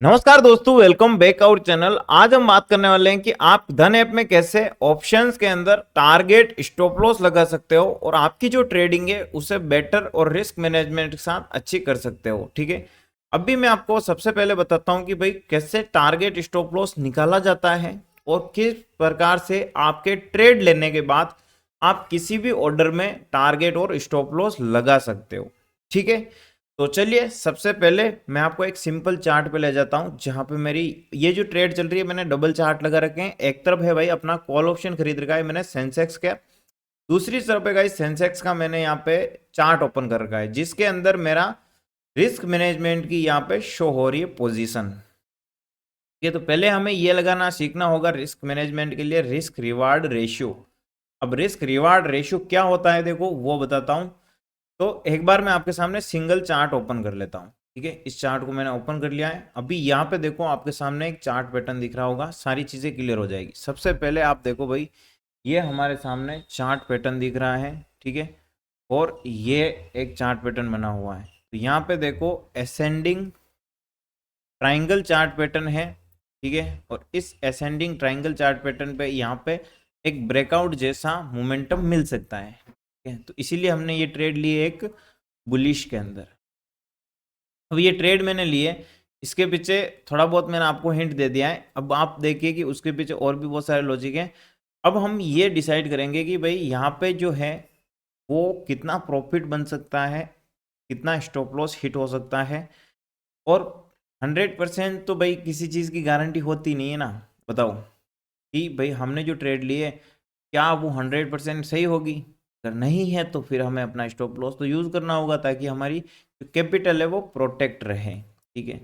नमस्कार दोस्तों, welcome back our channel. आज हम बात करने वाले हैं कि आप धन ऐप में कैसे ऑप्शंस के अंदर टारगेट स्टॉप लॉस लगा सकते हो और आपकी जो ट्रेडिंग है उसे बेटर और रिस्क मैनेजमेंट के साथ अच्छी कर सकते हो। ठीक है, अभी मैं आपको सबसे पहले बताता हूं कि भाई कैसे टारगेट स्टॉप लॉस निकाला जाता है और किस प्रकार से आपके ट्रेड लेने के बाद आप किसी भी ऑर्डर में टारगेट और स्टॉप लॉस लगा सकते हो। ठीक है, तो चलिए सबसे पहले मैं आपको एक सिंपल चार्ट पे ले जाता हूं जहां पे मेरी ये जो ट्रेड चल रही है, मैंने डबल चार्ट लगा रखे हैं। एक तरफ है भाई अपना कॉल ऑप्शन खरीद रखा है मैंने सेंसेक्स का, दूसरी तरफ है गाइस सेंसेक्स का मैंने यहाँ पे चार्ट ओपन कर रखा है जिसके अंदर मेरा रिस्क मैनेजमेंट की यहाँ पे शो हो रही है पोजीशन। ये तो पहले हमें ये लगाना सीखना होगा रिस्क मैनेजमेंट के लिए रिस्क रिवार्ड रेशियो। अब रिस्क रिवार्ड रेशियो क्या होता है देखो वो बताता हूं। तो एक बार मैं आपके सामने सिंगल चार्ट ओपन कर लेता हूँ। ठीक है, इस चार्ट को मैंने ओपन कर लिया है। अभी यहाँ पे देखो आपके सामने एक चार्ट पैटर्न दिख रहा होगा, सारी चीज़ें क्लियर हो जाएगी। सबसे पहले आप देखो भाई, ये हमारे सामने चार्ट पैटर्न दिख रहा है। ठीक है, और ये एक चार्ट पैटर्न बना हुआ है। तो यहाँ पे देखो असेंडिंग ट्राइंगल चार्ट पैटर्न है। ठीक है, और इस असेंडिंग ट्राइंगल चार्ट पैटर्न पे यहाँ पे एक ब्रेकआउट जैसा मोमेंटम मिल सकता है। ठीक है, तो इसीलिए हमने ये ट्रेड ली एक बुलिश के अंदर। अब ये ट्रेड मैंने लिए, इसके पीछे थोड़ा बहुत मैंने आपको हिंट दे दिया है। अब आप देखिए कि उसके पीछे और भी बहुत सारे लॉजिक हैं। अब हम ये डिसाइड करेंगे कि भाई यहाँ पे जो है वो कितना प्रॉफिट बन सकता है, कितना स्टॉप लॉस हिट हो सकता है। और 100% तो भाई किसी चीज़ की गारंटी होती नहीं है ना। बताओ कि भाई हमने जो ट्रेड ली है क्या वो 100% सही होगी। अगर नहीं है तो फिर हमें अपना स्टॉप लॉस तो यूज़ करना होगा ताकि हमारी जो कैपिटल है वो प्रोटेक्ट रहे। ठीक है,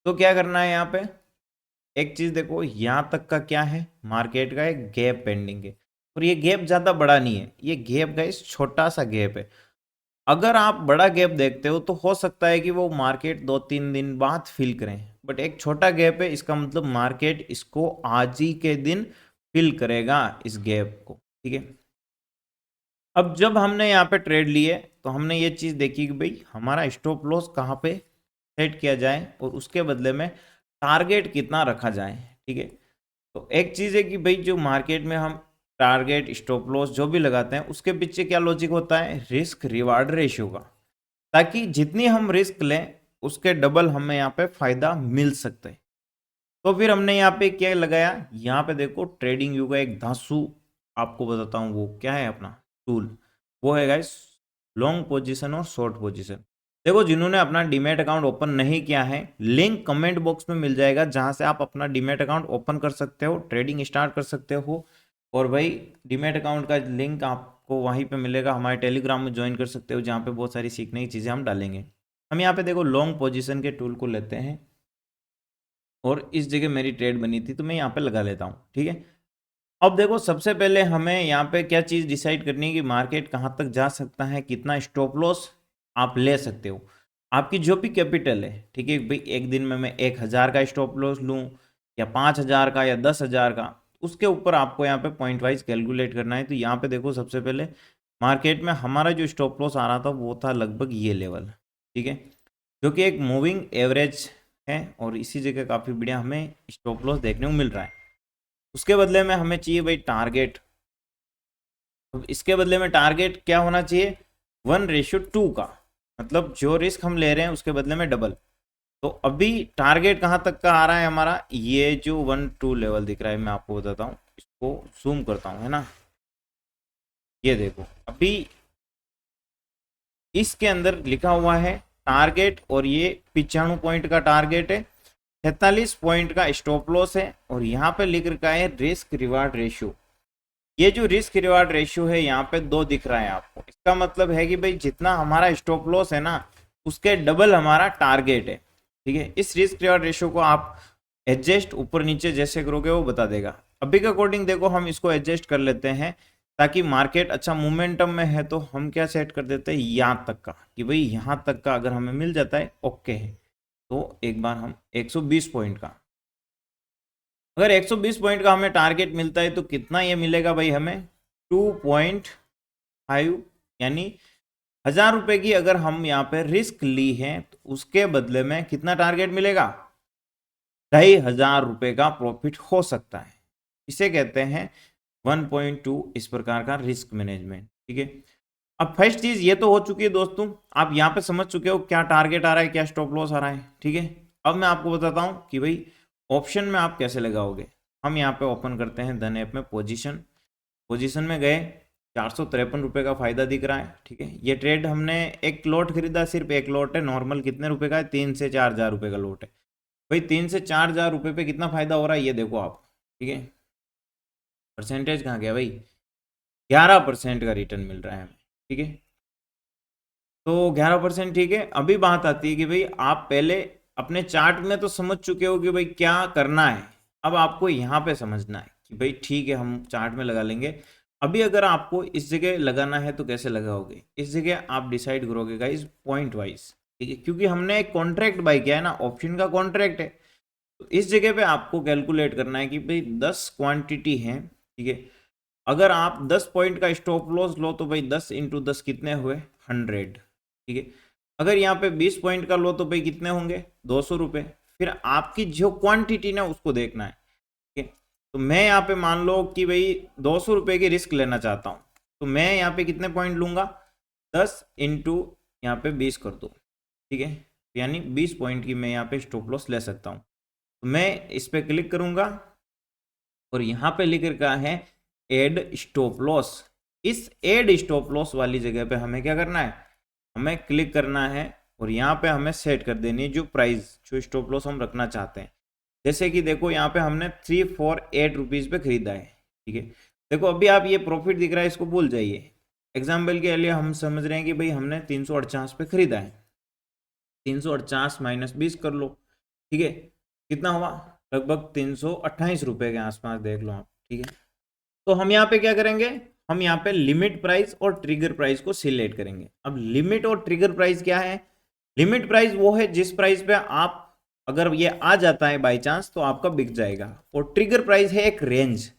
तो क्या करना है यहाँ पे, एक चीज़ देखो यहाँ तक का क्या है, मार्केट का एक गैप पेंडिंग है और ये गैप ज़्यादा बड़ा नहीं है, ये गैप का इस छोटा सा गैप है। अगर आप बड़ा गैप देखते हो तो हो सकता है कि वो मार्केट 2-3 दिन बाद फिल करें, बट एक छोटा गैप है इसका मतलब मार्केट इसको आज ही के दिन फिल करेगा इस गैप को। ठीक है, अब जब हमने यहाँ पे ट्रेड लिए तो हमने ये चीज़ देखी कि भाई हमारा स्टॉप लॉस कहाँ पे सेट किया जाए और उसके बदले में टारगेट कितना रखा जाए। ठीक है, तो एक चीज़ है कि भाई जो मार्केट में हम टारगेट स्टॉप लॉस जो भी लगाते हैं उसके पीछे क्या लॉजिक होता है, रिस्क रिवार्ड रेशियो का, ताकि जितनी हम रिस्क लें उसके डबल हमें यहाँ पे फायदा मिल सकता है। तो फिर हमने यहाँ पे क्या लगाया, यहाँ पे देखो ट्रेडिंग व्यू का एक धांसू आपको बताता हूँ वो क्या है अपना टूल, वो है गाइस लॉन्ग पोजीशन और शॉर्ट पोजीशन। देखो जिन्होंने अपना डीमैट अकाउंट ओपन नहीं किया है, लिंक कमेंट बॉक्स में मिल जाएगा जहां से आप अपना डीमैट अकाउंट ओपन कर सकते हो, ट्रेडिंग स्टार्ट कर सकते हो। और भाई डीमैट अकाउंट का लिंक आपको वहीं पे मिलेगा, हमारे टेलीग्राम में ज्वाइन कर सकते हो जहाँ पे बहुत सारी सीखने की चीज़ें हम डालेंगे। हम यहाँ पे देखो लॉन्ग पोजीशन के टूल को लेते हैं और इस जगह मेरी ट्रेड बनी थी तो मैं यहाँ पे लगा लेता हूँ। ठीक है, अब देखो सबसे पहले हमें यहाँ पे क्या चीज़ डिसाइड करनी है कि मार्केट कहाँ तक जा सकता है, कितना स्टॉप लॉस आप ले सकते हो, आपकी जो भी कैपिटल है। ठीक है भाई, एक दिन में मैं 1,000 का स्टॉप लॉस लूँ या 5,000 का या 10,000 का, उसके ऊपर आपको यहाँ पे पॉइंट वाइज कैलकुलेट करना है। तो यहाँ पे देखो सबसे पहले मार्केट में हमारा जो स्टॉप लॉस आ रहा था वो था लगभग ये लेवल। ठीक है, जो कि एक मूविंग एवरेज है और इसी जगह काफ़ी बढ़िया हमें स्टॉप लॉस देखने को मिल रहा है। उसके बदले में हमें चाहिए भाई टारगेट। तो इसके बदले में टारगेट क्या होना चाहिए, 1:2 का, मतलब जो रिस्क हम ले रहे हैं उसके बदले में डबल। तो अभी टारगेट कहाँ तक का आ रहा है हमारा, ये जो 1-2 लेवल दिख रहा है मैं आपको बताता हूँ, इसको जूम करता हूँ है ना। ये देखो अभी इसके अंदर लिखा हुआ है टारगेट और ये 95 पॉइंट का टारगेट है, 46 पॉइंट का स्टॉप लॉस है और यहाँ पे लिख रखा है रिस्क रिवार्ड रेशियो। ये जो रिस्क रिवार्ड रेशियो है यहाँ पे 2 दिख रहा है आपको, इसका मतलब है कि भाई जितना हमारा स्टॉप लॉस है ना उसके डबल हमारा टारगेट है। ठीक है, इस रिस्क रिवार्ड रेशियो को आप एडजस्ट ऊपर नीचे जैसे करोगे वो बता देगा। अभी के अकॉर्डिंग देखो हम इसको एडजस्ट कर लेते हैं ताकि मार्केट अच्छा मोमेंटम में है तो हम क्या सेट कर देते हैं यहाँ तक का, कि भाई यहाँ तक का अगर हमें मिल जाता है ओके है। तो एक बार हम 120 पॉइंट का, अगर 120 पॉइंट का हमें टारगेट मिलता है तो कितना ये मिलेगा भाई हमें, 2.5, यानी 1,000 रुपए की अगर हम यहाँ पे रिस्क ली है तो उसके बदले में कितना टारगेट मिलेगा, ₹2,500 का प्रॉफिट हो सकता है। इसे कहते हैं 1.2 इस प्रकार का रिस्क मैनेजमेंट। ठीक है, अब फर्स्ट चीज ये तो हो चुकी है दोस्तों, आप यहाँ पे समझ चुके हो क्या टारगेट आ रहा है, क्या स्टॉप लॉस आ रहा है। ठीक है, अब मैं आपको बताता हूँ कि भाई ऑप्शन में आप कैसे लगाओगे। हम यहाँ पे ओपन करते हैं धन ऐप में, पोजीशन में गए, ₹453 का फायदा दिख रहा है। ठीक है, ये ट्रेड हमने एक लॉट खरीदा, सिर्फ एक लॉट है, नॉर्मल कितने रुपए का है, 3 से 4 हजार रुपए का लॉट है। भाई 3 से 4 हजार रुपए पे कितना फायदा हो रहा है ये देखो आप। ठीक है, परसेंटेज कहाँ गया भाई, 11% का रिटर्न मिल रहा है हमें। ठीक है, तो 11%। ठीक है, अभी बात आती है कि भाई आप पहले अपने चार्ट में तो समझ चुके हो कि भाई क्या करना है, अब आपको यहाँ पे समझना है कि भाई ठीक है हम चार्ट में लगा लेंगे। अभी अगर आपको इस जगह लगाना है तो कैसे लगाओगे, इस जगह आप डिसाइड करोगे गाइस पॉइंट वाइज। ठीक है, क्योंकि हमने एक कॉन्ट्रैक्ट बाय किया है ना, ऑप्शन का कॉन्ट्रैक्ट है, तो इस जगह पे आपको कैलकुलेट करना है कि भाई 10 क्वांटिटी है। ठीक है, अगर आप 10 पॉइंट का स्टॉप लॉस लो तो भाई 10 × 10 कितने हुए, 100। ठीक है, अगर यहाँ पे 20 पॉइंट का लो तो भाई कितने होंगे, ₹200। फिर आपकी जो क्वांटिटी ना उसको देखना है। ठीक है, तो मैं यहाँ पे मान लो कि भाई ₹200 की रिस्क लेना चाहता हूँ, तो मैं यहाँ पे कितने पॉइंट लूंगा, 10 इंटू यहाँ पे 20 कर दो। ठीक है, यानी 20 पॉइंट की मैं यहाँ पे स्टॉप लॉस ले सकता हूँ। तो मैं इस पे क्लिक करूंगा और यहाँ पे लिख रखा है एड स्टॉप लॉस। इस एड स्टॉप लॉस वाली जगह पे हमें क्या करना है, हमें क्लिक करना है और यहाँ पे हमें सेट कर देनी है जो प्राइस, जो स्टॉप लॉस हम रखना चाहते हैं। जैसे कि देखो यहाँ पे हमने 348 रुपीज पे खरीदा है। ठीक है, देखो अभी आप ये प्रॉफिट दिख रहा है इसको भूल जाइए। एग्जाम्पल के लिए हम समझ रहे हैं कि भाई हमने 348 पे खरीदा है, 348 माइनस 20 कर लो। ठीक है, कितना हुआ, लगभग ₹328 के आसपास देख लो आप। ठीक है, तो हम यहाँ पे क्या करेंगे, हम यहाँ पे लिमिट प्राइस और ट्रिगर प्राइस को सिलेक्ट करेंगे। अब लिमिट और ट्रिगर प्राइस क्या है, लिमिट प्राइस वो है जिस प्राइस पे आप, अगर ये आ जाता है बाय चांस तो आपका बिक जाएगा, और ट्रिगर प्राइस है एक रेंज।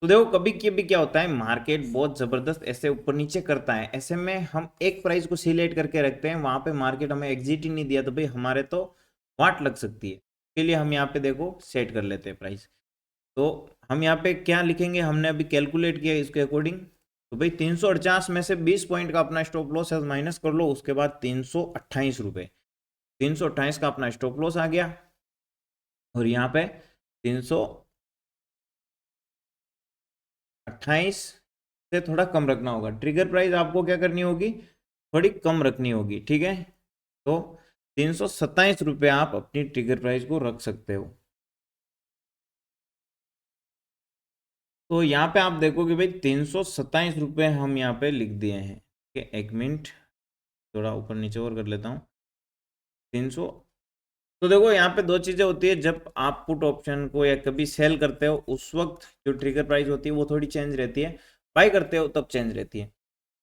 तो देखो कभी कभी क्या होता है, मार्केट बहुत जबरदस्त ऐसे ऊपर नीचे करता है, ऐसे में हम एक प्राइस को सिलेक्ट करके रखते हैं, वहां पे मार्केट हमें एग्जिट ही नहीं दिया तो भाई हमारे तो वाट लग सकती है। इसके लिए हम यहाँ पे देखो सेट कर लेते हैं प्राइस। तो हम यहाँ पे क्या लिखेंगे, हमने अभी कैलकुलेट किया इसके अकॉर्डिंग, तो भाई 348 में से 20 पॉइंट का अपना स्टॉप लॉस है माइनस कर लो, उसके बाद ₹328, 328 का अपना स्टॉप लॉस आ गया, और यहाँ पे 328 से थोड़ा कम रखना होगा। ट्रिगर प्राइस आपको क्या करनी होगी, थोड़ी कम रखनी होगी। ठीक है, तो ₹327 आप अपनी ट्रिगर प्राइस को रख सकते हो। तो यहाँ पे आप देखोगे भाई ₹327 हम यहाँ पे लिख दिए हैं। ठीक है, एक मिनट थोड़ा ऊपर नीचे और कर लेता हूँ, 300। तो देखो यहाँ पे दो चीजें होती है, जब आप पुट ऑप्शन को या कभी सेल करते हो उस वक्त जो ट्रिगर प्राइस होती है वो थोड़ी चेंज रहती है, बाय करते हो तब चेंज रहती है।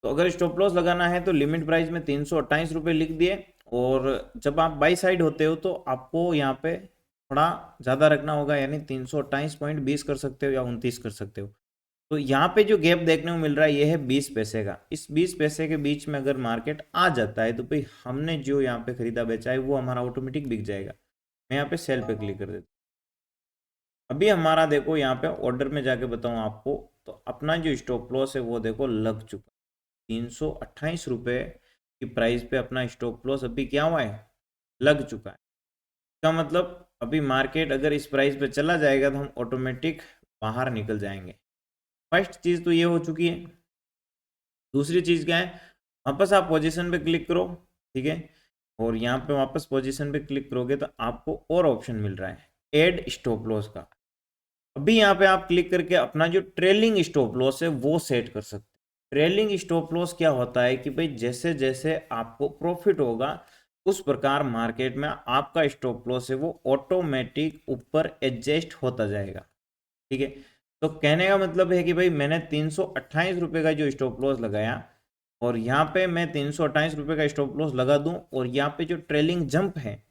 तो अगर स्टॉप लॉस लगाना है तो लिमिट प्राइस में ₹328 लिख दिए, और जब आप बाई साइड होते हो तो आपको यहाँ पे थोड़ा ज़्यादा रखना होगा, यानी 328.20 कर सकते हो या 29 कर सकते हो। तो यहाँ पे जो गैप देखने को मिल रहा है ये है 20 पैसे का। इस 20 पैसे के बीच में अगर मार्केट आ जाता है तो भाई हमने जो यहाँ पे खरीदा बेचा है वो हमारा ऑटोमेटिक बिक जाएगा। मैं यहाँ पे सेल पे क्लिक कर देता हूँ। अभी हमारा देखो यहाँ पे ऑर्डर में जाके बताऊँ आपको, तो अपना जो स्टॉप लॉस है वो देखो लग चुका, ₹328 की प्राइस पे अपना स्टॉप लॉस अभी क्या हुआ है, लग चुका है। इसका मतलब अभी मार्केट अगर इस प्राइस पे चला जाएगा तो हम ऑटोमेटिक बाहर निकल जाएंगे। फर्स्ट चीज तो ये हो चुकी है। दूसरी चीज क्या है, वापस आप पोजीशन पे क्लिक करो। ठीक है, और यहाँ पे वापस पोजीशन पे क्लिक करोगे तो आपको और ऑप्शन मिल रहा है एड स्टॉप लॉस का। अभी यहाँ पे आप क्लिक करके अपना जो ट्रेलिंग स्टॉप लॉस है वो सेट कर सकते हैं। ट्रेलिंग स्टॉप लॉस क्या होता है कि भाई जैसे जैसे आपको प्रॉफिट होगा उस प्रकार मार्केट में आपका स्टॉप लॉस है वो ऑटोमेटिक ऊपर एडजस्ट होता जाएगा। ठीक है, तो कहने का मतलब है कि भाई मैंने ₹328 का जो स्टॉप लॉस लगाया, और यहाँ पे मैं ₹328 का स्टॉप लॉस लगा दूं, और यहाँ पे जो ट्रेलिंग जंप है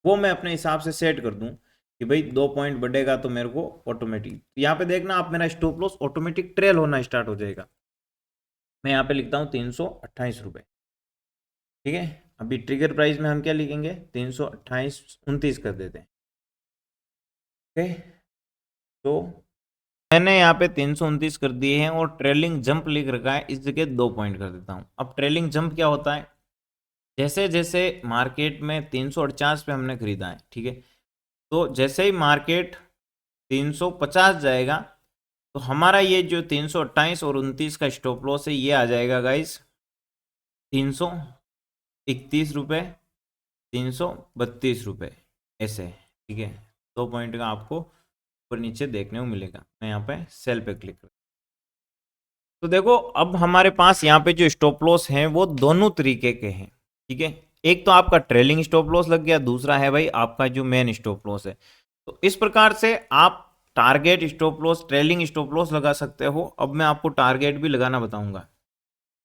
वो मैं अपने हिसाब से सेट कर दूं कि भाई 2 पॉइंट बढ़ेगा तो मेरे को ऑटोमेटिक, यहाँ पे देखना आप मेरा स्टॉप लॉस ऑटोमेटिक ट्रेल होना स्टार्ट हो जाएगा। मैं यहाँ पे लिखता हूँ ₹328। ठीक है, अभी ट्रिगर प्राइस में हम क्या लिखेंगे, 328 29 कर देते हैं। ओके, तो मैंने यहाँ पे 329 कर दिए हैं और ट्रेलिंग जंप लिख रखा है, इस जगह 2 पॉइंट कर देता हूँ। अब ट्रेलिंग जंप क्या होता है, जैसे जैसे मार्केट में 348 पे हमने खरीदा है, ठीक है, तो जैसे ही मार्केट 350 जाएगा तो हमारा ये जो 328 और 29 का स्टॉप लॉस है ये आ जाएगा गाइस 331 रुपये, 332 रुपये, ऐसे, ठीक है। 2 पॉइंट का आपको ऊपर नीचे देखने को मिलेगा। मैं यहाँ पे सेल पे क्लिक कर, तो देखो अब हमारे पास यहाँ पे जो स्टॉप लॉस हैं वो दोनों तरीके के हैं, ठीक है। एक तो आपका ट्रेलिंग स्टॉप लॉस लग गया, दूसरा है भाई आपका जो मेन स्टॉप लॉस है। तो इस प्रकार से आप target stop loss, trailing stop loss लगा सकते हो। अब मैं आपको टारगेट भी लगाना बताऊंगा।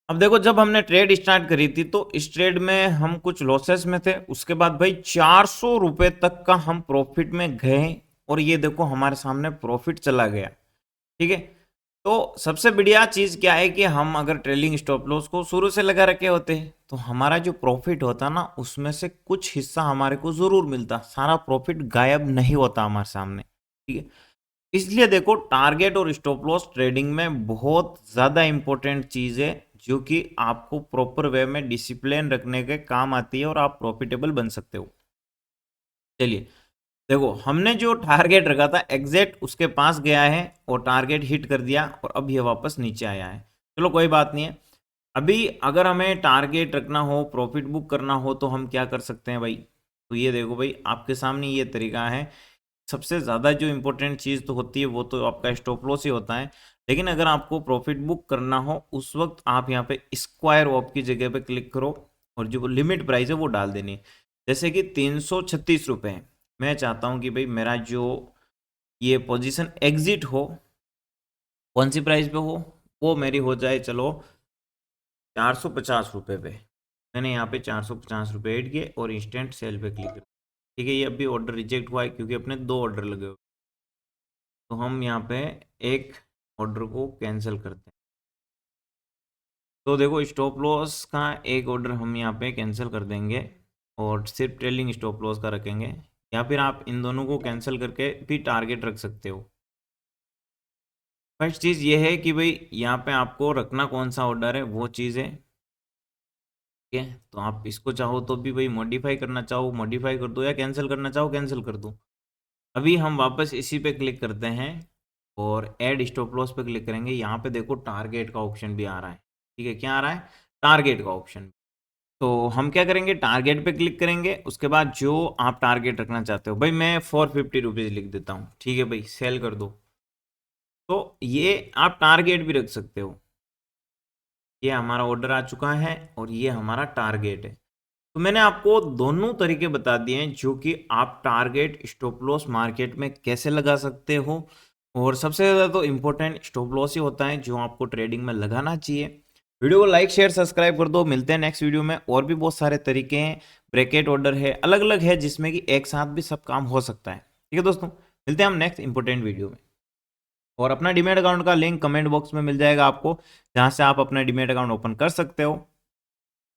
अब देखो जब हमने ट्रेड स्टार्ट करी थी तो इस ट्रेड में हम कुछ लॉसेस में थे, उसके बाद भाई 400 रुपए तक का हम प्रॉफिट में गए और ये देखो हमारे सामने प्रॉफिट चला गया, ठीक है। तो सबसे बढ़िया चीज क्या है कि हम अगर ट्रेलिंग स्टॉप लॉस को शुरू से लगा रखे होते तो हमारा जो प्रॉफिट होता ना उसमें से कुछ हिस्सा हमारे को जरूर मिलता, सारा प्रॉफिट गायब नहीं होता हमारे सामने, ठीक है। इसलिए देखो टारगेट और स्टॉप लॉस ट्रेडिंग में बहुत ज्यादा इंपॉर्टेंट चीज है जो कि आपको प्रॉपर वे में डिसिप्लिन रखने के काम आती है और आप प्रॉफिटेबल बन सकते हो। चलिए देखो हमने जो टारगेट रखा था एग्जैक्ट उसके पास गया है और टारगेट हिट कर दिया और अब ये वापस नीचे आया है। चलो कोई बात नहीं है। अभी अगर हमें टारगेट रखना हो, प्रॉफिट बुक करना हो तो हम क्या कर सकते हैं भाई, तो ये देखो भाई आपके सामने ये तरीका है। सबसे ज़्यादा जो इंपॉर्टेंट चीज़ तो होती है वो तो आपका स्टॉप लॉस ही होता है, लेकिन अगर आपको प्रॉफिट बुक करना हो उस वक्त आप यहाँ पे स्क्वायर ऑफ की जगह पे क्लिक करो और जो लिमिट प्राइस है वो डाल देनी है। जैसे कि 336 रुपये है, मैं चाहता हूँ कि भाई मेरा जो ये पोजीशन एग्जिट हो कौन सी प्राइस पे हो, वो मेरी हो जाए चलो 450 रुपये पे। मैंने यहाँ पे 450 रुपये ऐड किए और इंस्टेंट सेल पे क्लिक कर, ठीक है। ये अभी ऑर्डर रिजेक्ट हुआ है क्योंकि अपने 2 ऑर्डर लगे हुए, तो हम यहाँ पे एक ऑर्डर को कैंसिल करते हैं। तो देखो स्टॉप लॉस का एक ऑर्डर हम यहाँ पे कैंसिल कर देंगे और सिर्फ ट्रेलिंग स्टॉप लॉस का रखेंगे, या फिर आप इन दोनों को कैंसिल करके भी टारगेट रख सकते हो। फर्स्ट चीज़ ये है कि भाई यहाँ पे आपको रखना कौन सा ऑर्डर है वो चीज़ है, ठीक है। तो आप इसको चाहो तो भी भाई मॉडिफाई करना चाहो मॉडिफाई कर दो, या कैंसिल करना चाहो कैंसिल कर दो। अभी हम वापस इसी पे क्लिक करते हैं और ऐड स्टॉप लॉस पे क्लिक करेंगे। यहाँ पे देखो टारगेट का ऑप्शन भी आ रहा है, ठीक है। क्या आ रहा है, टारगेट का ऑप्शन। तो हम क्या करेंगे, टारगेट पे क्लिक करेंगे, उसके बाद जो आप टारगेट रखना चाहते हो, भाई मैं 450 रुपीज़ लिख देता हूँ, ठीक है भाई सेल कर दो। तो ये आप टारगेट भी रख सकते हो। ये हमारा ऑर्डर आ चुका है और ये हमारा टारगेट है। तो मैंने आपको दोनों तरीके बता दिए हैं जो कि आप टारगेट स्टॉप लॉस मार्केट में कैसे लगा सकते हो, और सबसे ज़्यादा तो इम्पोर्टेंट स्टॉप लॉस ही होता है जो आपको ट्रेडिंग में लगाना चाहिए। वीडियो को लाइक शेयर सब्सक्राइब कर दो। मिलते हैं नेक्स्ट वीडियो में। और भी बहुत सारे तरीके हैं, ब्रैकेट ऑर्डर है, अलग अलग है जिसमें कि एक साथ भी सब काम हो सकता है, ठीक है दोस्तों। मिलते हैं हम नेक्स्ट इंपॉर्टेंट वीडियो में। और अपना डीमैट अकाउंट का लिंक कमेंट बॉक्स में मिल जाएगा आपको, जहां से आप अपना डीमैट अकाउंट ओपन कर सकते हो।